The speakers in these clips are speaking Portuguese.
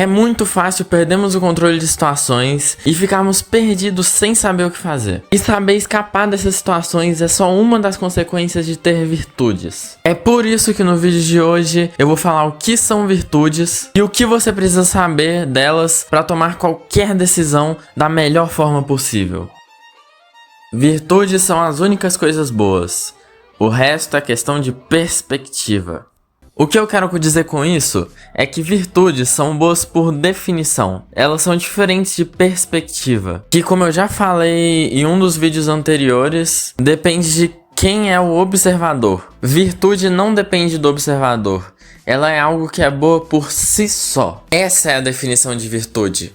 É muito fácil perdermos o controle de situações e ficarmos perdidos sem saber o que fazer. E saber escapar dessas situações é só uma das consequências de ter virtudes. É por isso que no vídeo de hoje eu vou falar o que são virtudes e o que você precisa saber delas para tomar qualquer decisão da melhor forma possível. Virtudes são as únicas coisas boas. O resto é questão de perspectiva. O que eu quero dizer com isso é que virtudes são boas por definição. Elas são diferentes de perspectiva, que, como eu já falei em um dos vídeos anteriores, depende de quem é o observador. Virtude não depende do observador. Ela é algo que é boa por si só. Essa é a definição de virtude.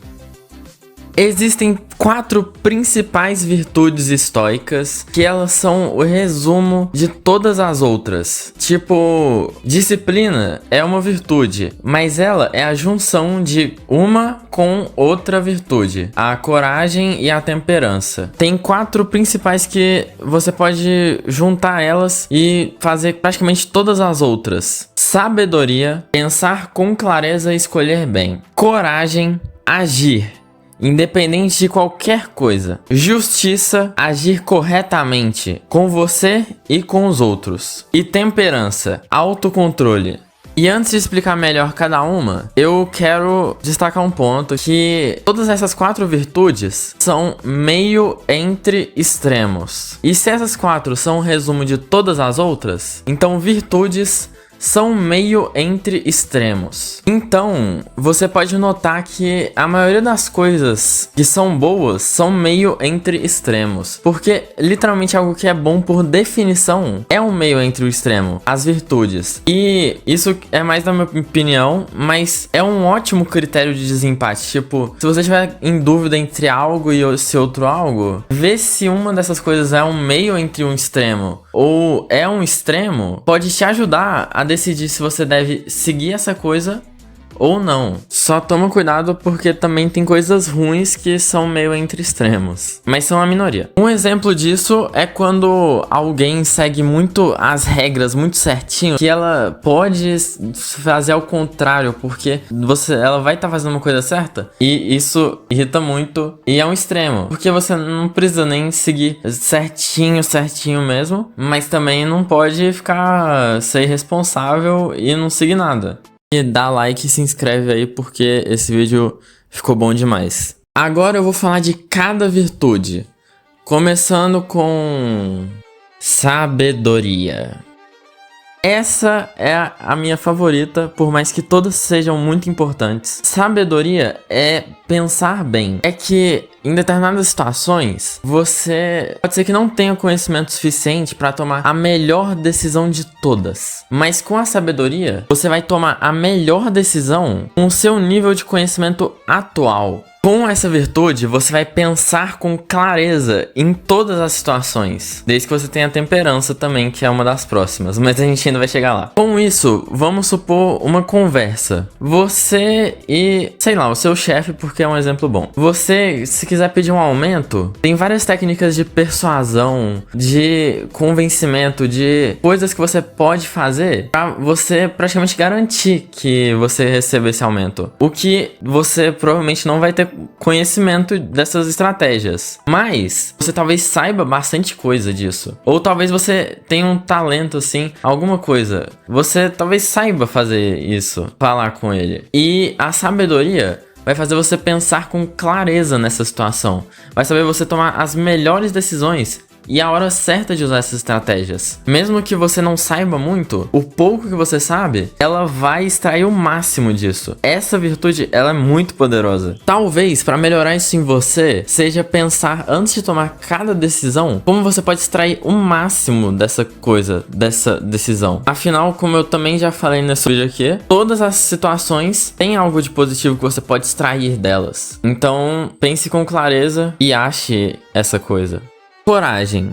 Existem 4 principais virtudes estoicas que elas são o resumo de todas as outras. Tipo, disciplina é uma virtude, mas ela é a junção de uma com outra virtude, a coragem e a temperança. Tem 4 principais que você pode juntar elas e fazer praticamente todas as outras. Sabedoria, pensar com clareza e escolher bem. Coragem, agir independente de qualquer coisa. Justiça, agir corretamente com você e com os outros. E temperança, autocontrole. E antes de explicar melhor cada uma, eu quero destacar um ponto que todas essas 4 virtudes são meio entre extremos. E se essas 4 são um resumo de todas as outras, então virtudes são meio entre extremos. Então, você pode notar que a maioria das coisas que são boas são meio entre extremos. Porque literalmente algo que é bom por definição é um meio entre o extremo, as virtudes. E isso é mais da minha opinião, mas é um ótimo critério de desempate. Tipo, se você estiver em dúvida entre algo e esse outro algo, vê se uma dessas coisas é um meio entre um extremo ou é um extremo, pode te ajudar a decidir se você deve seguir essa coisa ou não. Só toma cuidado porque também tem coisas ruins que são meio entre extremos, mas são a minoria. Um exemplo disso é quando alguém segue muito as regras muito certinho, que ela pode fazer ao contrário, porque ela vai estar fazendo uma coisa certa e isso irrita muito e é um extremo, porque você não precisa nem seguir certinho mesmo, mas também não pode ser irresponsável e não seguir nada. E dá like e se inscreve aí porque esse vídeo ficou bom demais. Agora eu vou falar de cada virtude, começando com sabedoria. Essa é a minha favorita, por mais que todas sejam muito importantes. Sabedoria é pensar bem. É que em determinadas situações, você pode ser que não tenha conhecimento suficiente para tomar a melhor decisão de todas. Mas com a sabedoria, você vai tomar a melhor decisão com o seu nível de conhecimento atual. Com essa virtude, você vai pensar com clareza em todas as situações, desde que você tenha temperança também, que é uma das próximas, mas a gente ainda vai chegar lá. Com isso, vamos supor uma conversa. Você e, sei lá, o seu chefe, porque é um exemplo bom. Você, se quiser pedir um aumento, tem várias técnicas de persuasão, de convencimento, de coisas que você pode fazer pra você praticamente garantir que você receba esse aumento. O que você provavelmente não vai ter conhecimento dessas estratégias, mas você talvez saiba bastante coisa disso, ou talvez você tenha um talento assim, alguma coisa, você talvez saiba fazer isso, falar com ele. E a sabedoria vai fazer você pensar com clareza nessa situação, vai saber você tomar as melhores decisões e a hora certa de usar essas estratégias. Mesmo que você não saiba muito, o pouco que você sabe, ela vai extrair o máximo disso. Essa virtude, ela é muito poderosa. Talvez, para melhorar isso em você, seja pensar antes de tomar cada decisão, como você pode extrair o máximo dessa coisa, dessa decisão. Afinal, como eu também já falei nesse vídeo aqui, todas as situações têm algo de positivo que você pode extrair delas. Então, pense com clareza e ache essa coisa. Coragem.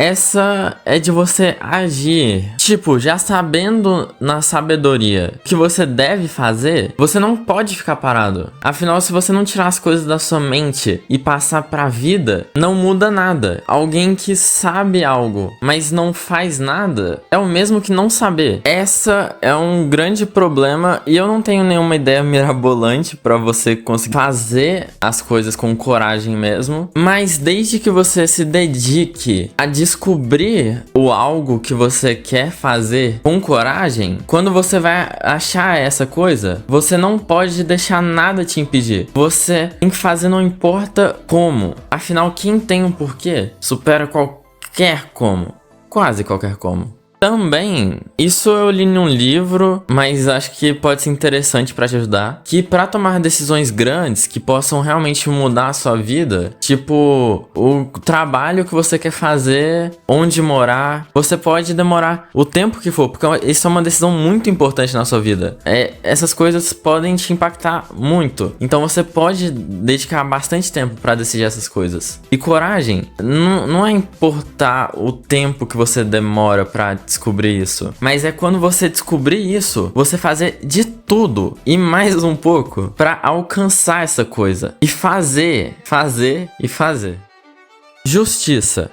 essa é de você agir. Tipo, já sabendo na sabedoria que você deve fazer, você não pode ficar parado. Afinal, se você não tirar as coisas da sua mente e passar pra vida, não muda nada. Alguém que sabe algo, mas não faz nada, é o mesmo que não saber. Essa é um grande problema e eu não tenho nenhuma ideia mirabolante pra você conseguir fazer as coisas com coragem mesmo. Mas desde que você se dedique a descobrir o algo que você quer fazer com coragem, quando você vai achar essa coisa, você não pode deixar nada te impedir. Você tem que fazer, não importa como. Afinal, quem tem um porquê supera qualquer como. Quase qualquer como. Também, isso eu li num livro, mas acho que pode ser interessante pra te ajudar, que pra tomar decisões grandes que possam realmente mudar a sua vida, tipo o trabalho que você quer fazer, onde morar, você pode demorar o tempo que for, porque isso é uma decisão muito importante na sua vida. Essas coisas podem te impactar muito, então você pode dedicar bastante tempo pra decidir essas coisas. E coragem, não é importar o tempo que você demora pra descobrir isso, mas é quando você descobrir isso, você fazer de tudo e mais um pouco pra alcançar essa coisa e fazer. Justiça.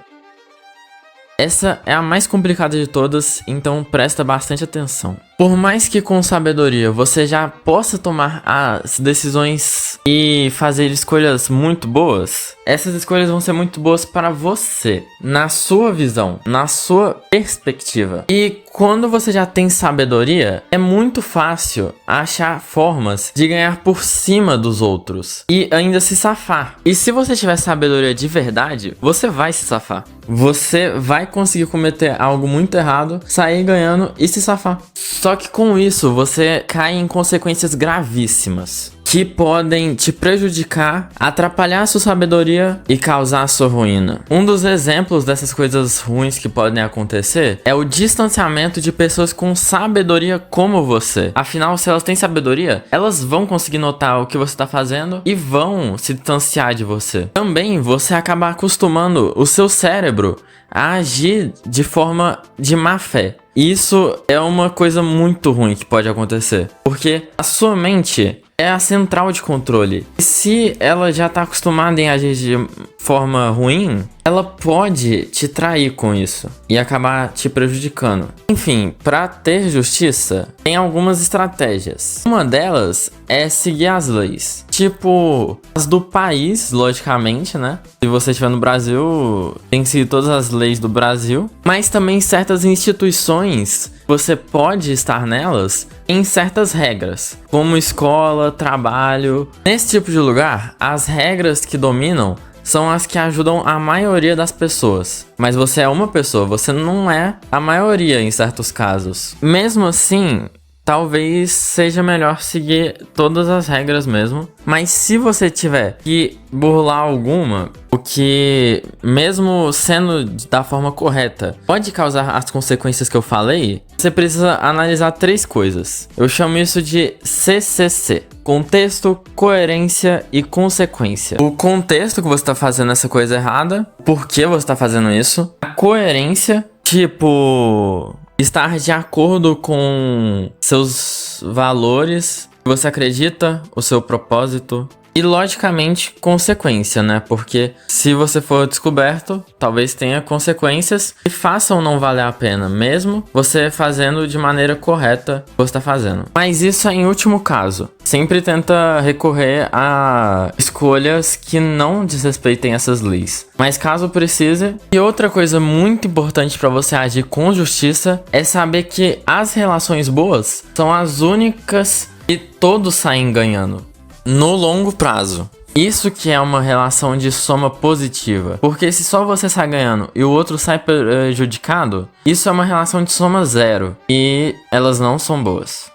Essa é a mais complicada de todas, então presta bastante atenção. Por mais que com sabedoria você já possa tomar as decisões e fazer escolhas muito boas, essas escolhas vão ser muito boas para você, na sua visão, na sua perspectiva. E quando você já tem sabedoria, é muito fácil achar formas de ganhar por cima dos outros e ainda se safar. E se você tiver sabedoria de verdade, você vai se safar. Você vai conseguir cometer algo muito errado, sair ganhando e se safar. Só que com isso, você cai em consequências gravíssimas que podem te prejudicar, atrapalhar a sua sabedoria e causar a sua ruína. Um dos exemplos dessas coisas ruins que podem acontecer é o distanciamento de pessoas com sabedoria como você. Afinal, se elas têm sabedoria, elas vão conseguir notar o que você está fazendo e vão se distanciar de você. Também você acaba acostumando o seu cérebro a agir de forma de má fé. Isso é uma coisa muito ruim que pode acontecer, porque a sua mente é a central de controle. E se ela já tá acostumada em agir de forma ruim, ela pode te trair com isso e acabar te prejudicando. Enfim, para ter justiça, tem algumas estratégias. Uma delas é seguir as leis. Tipo, as do país, logicamente, né? Se você estiver no Brasil, tem que seguir todas as leis do Brasil. Mas também certas instituições, você pode estar nelas em certas regras, como escola, trabalho. Nesse tipo de lugar, as regras que dominam são as que ajudam a maioria das pessoas. Mas você é uma pessoa, você não é a maioria em certos casos. Mesmo assim, talvez seja melhor seguir todas as regras mesmo. Mas se você tiver que burlar alguma, o que, mesmo sendo da forma correta, pode causar as consequências que eu falei, você precisa analisar 3 coisas. Eu chamo isso de CCC. Contexto, coerência e consequência. O contexto que você está fazendo essa coisa errada, por que você está fazendo isso. A coerência, tipo, estar de acordo com seus valores, você acredita, o seu propósito. E logicamente, consequência, né? Porque se você for descoberto, talvez tenha consequências que façam não valer a pena, mesmo você fazendo de maneira correta o que você está fazendo. Mas isso é em último caso. Sempre tenta recorrer a escolhas que não desrespeitem essas leis. Mas caso precise. E outra coisa muito importante para você agir com justiça é saber que as relações boas são as únicas que todos saem ganhando no longo prazo. Isso que é uma relação de soma positiva. Porque se só você sai ganhando e o outro sai prejudicado, isso é uma relação de soma zero. E elas não são boas.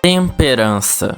Temperança.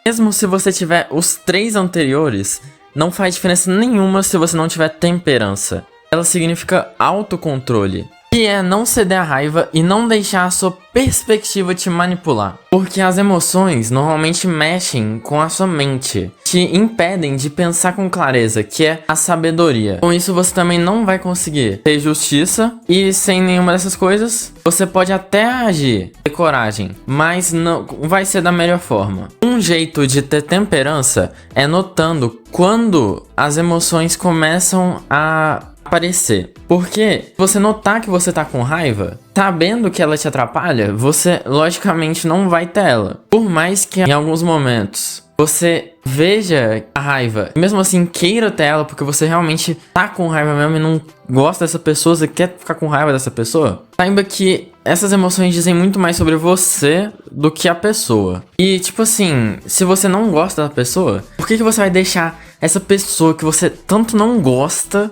Mesmo se você tiver os 3 anteriores, não faz diferença nenhuma se você não tiver temperança. Ela significa autocontrole. que é não ceder à raiva e não deixar a sua perspectiva te manipular. Porque as emoções normalmente mexem com a sua mente, te impedem de pensar com clareza, que é a sabedoria. Com isso você também não vai conseguir ter justiça e sem nenhuma dessas coisas, você pode até agir, ter coragem, mas não vai ser da melhor forma. Um jeito de ter temperança é notando quando as emoções começam a aparecer. Porque você notar que você tá com raiva, sabendo que ela te atrapalha, você logicamente não vai ter ela. Por mais que em alguns momentos você veja a raiva, e mesmo assim queira ter ela porque você realmente tá com raiva mesmo e não gosta dessa pessoa, você quer ficar com raiva dessa pessoa, saiba que essas emoções dizem muito mais sobre você do que a pessoa. E tipo assim, se você não gosta da pessoa, por que você vai deixar essa pessoa que você tanto não gosta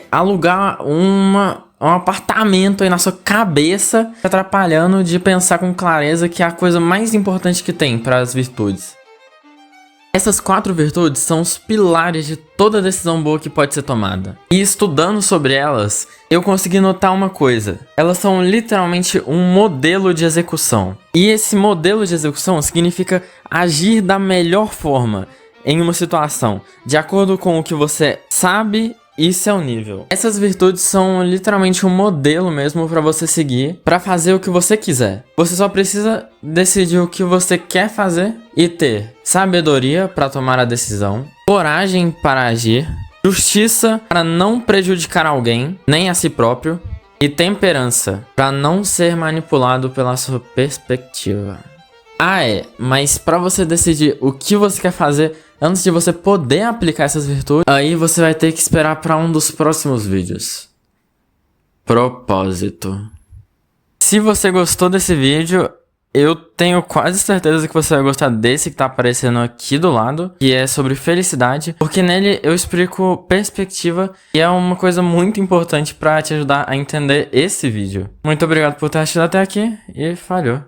alugar um apartamento aí na sua cabeça, atrapalhando de pensar com clareza, que é a coisa mais importante que tem para as virtudes? Essas 4 virtudes são os pilares de toda decisão boa que pode ser tomada. E estudando sobre elas, eu consegui notar uma coisa. Elas são literalmente um modelo de execução. E esse modelo de execução significa agir da melhor forma em uma situação, de acordo com o que você sabe e seu nível. Essas virtudes são literalmente um modelo mesmo para você seguir, para fazer o que você quiser. Você só precisa decidir o que você quer fazer e ter sabedoria para tomar a decisão, coragem para agir, justiça para não prejudicar alguém, nem a si próprio, e temperança para não ser manipulado pela sua perspectiva. Mas para você decidir o que você quer fazer antes de você poder aplicar essas virtudes, aí você vai ter que esperar para um dos próximos vídeos. Propósito. Se você gostou desse vídeo, eu tenho quase certeza que você vai gostar desse que tá aparecendo aqui do lado, que é sobre felicidade, porque nele eu explico perspectiva e é uma coisa muito importante para te ajudar a entender esse vídeo. Muito obrigado por ter assistido até aqui e falhou.